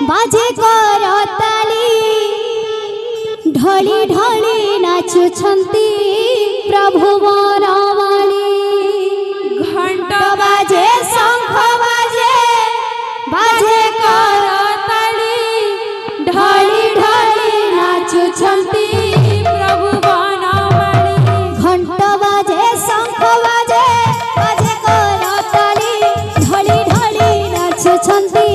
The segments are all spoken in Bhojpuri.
बाजे करताली ढली ढली नाचुछंती प्रभु बनमाली घंट बाजे शंख बाजे बाजे करताली ढली ढली नाचुछंती प्रभु बनमाली घंट बाजे शंख बाजे बाजे करताली ढली ढली नाचुछंती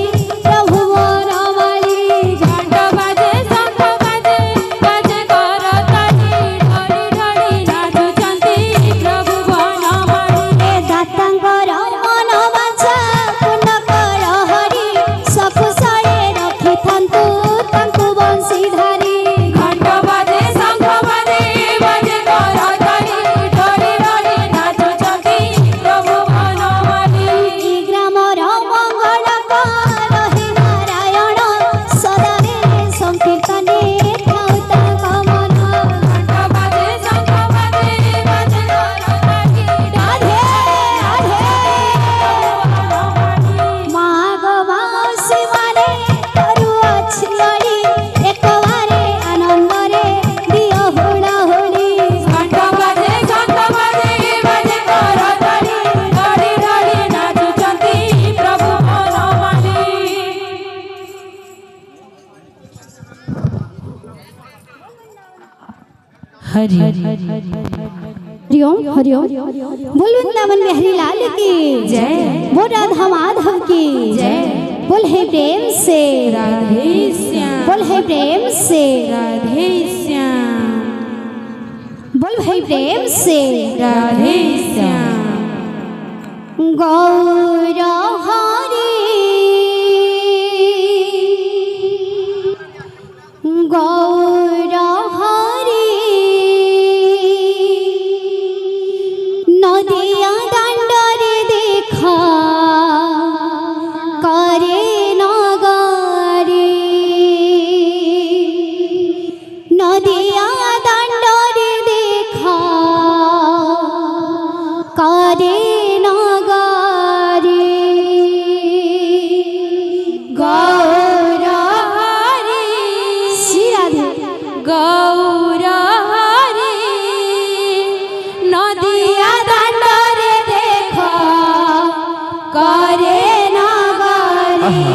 प्रभु बनमाली घंट बाजे शंख बाजे बाजे करताली ढली ढली नाचुछंती प्रभु बनमाली ए दातांगर मन बांछा पूर्ण कर हरि सकुशले रखिथान्तु तांकु बंशीधारी घंट बाजे शंख बाजे बाजे करताली ढली ढली नाचुछंती प्रभु बनमाली ग्रामर मंगल रहे नारायण सदारे संकीर्तने थाउ तांक मन घंट बाजे शंख बाजे बाजे करताली राधे राधे माघ मासी माने करुआ छियड़ी एक बारे आनंदरे दियो हुड़ा हुड़ी घंट बाजे शंख बाजे बाजे करताली ढली ढली नाचुछंती प्रभु बनमाली हरि हरिओम हरिओम बोल वृंदावन बिहारी लाल की जय। बोल राधा माधव की जय। बोल है प्रेम से राधे श्याम बोल है प्रेम से राधे श्याम बोल है प्रेम से राधे श्याम गौर हरि गौर हरि नदिया दांडरे देखा करे नगरी नदिया दांडरे देखा करे नगरी गौर हरि श्री राधे गौर हरि नदिया दांडरे देखा करे नगरी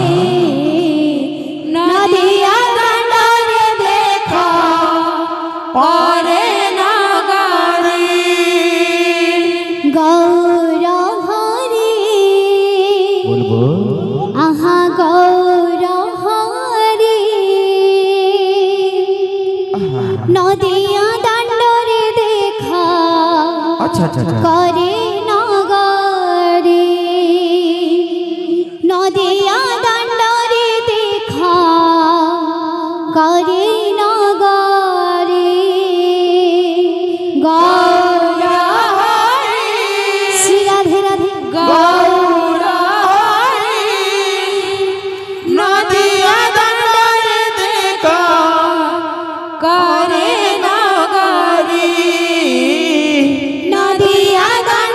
नदिया दांडरे देखा करे नगरी गौर हरि बोलबो आहा गौर हरि नदिया दांडरे देखा अच्छा अच्छा अच्छा करे नगरी नदिया दांडरे देखा करे नगरी गौर श्री राधे राधे गौर हरि नदिया दांडरे देखा करे नगरी नदिया दांडरे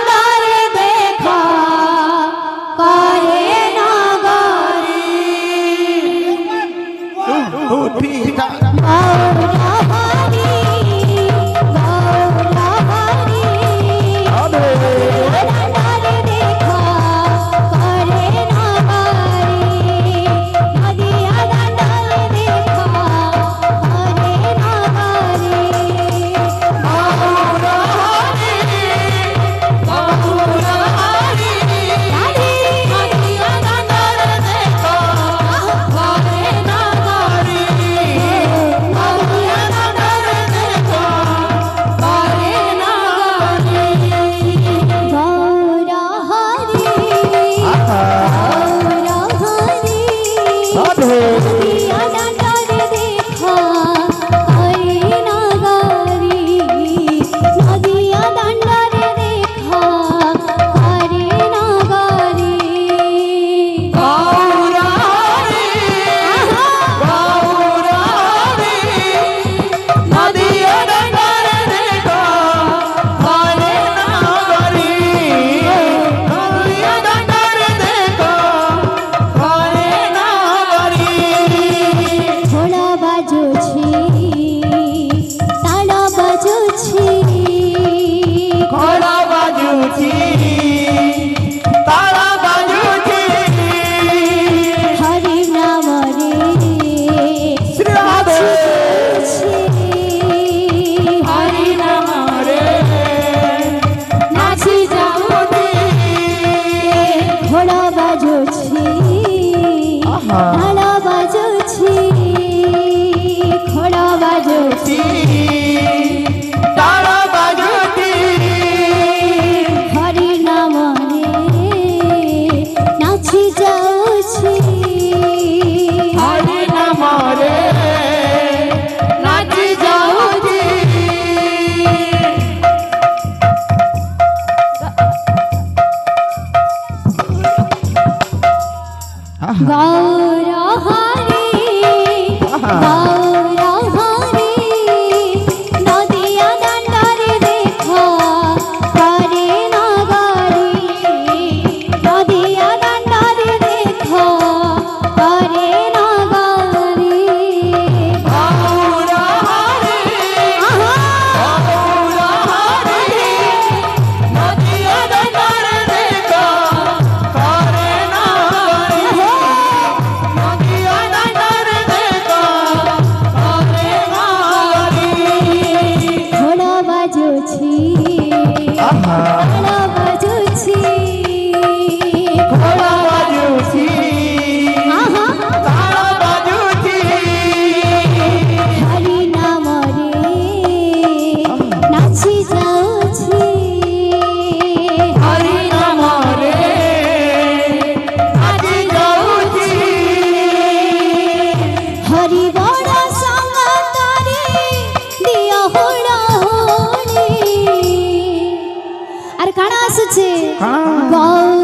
ঢাল বাজুছি খোড় বাজুছি তাল বাজুছি হরি নামরে নাচি যাଉଛି হরি নামরে নাচি যাଉଛି গৌর হরি গৌর হরি নদিয়া দাণ্ডরে দেখো করে নগরী নদিয়া দাণ্ডরে দেখো করে নগরী গৌর হরি গৌর হরি নদিয়া দাণ্ডরে দেখো করে নগরী নদিয়া দাণ্ডরে দেখো করে নগরী ঘোড় বাজুছি ঘোড় বাজুছি ঘোড়া বাজুছি আহা তাল বাজুছি হরি নামরে নাচি যাଉଛି হরি নামরে নাচি যাଉଛି হরি বড় সঙ্গতরে দিও হুড়হুড়ি আর কাଣା আসুছে গৌর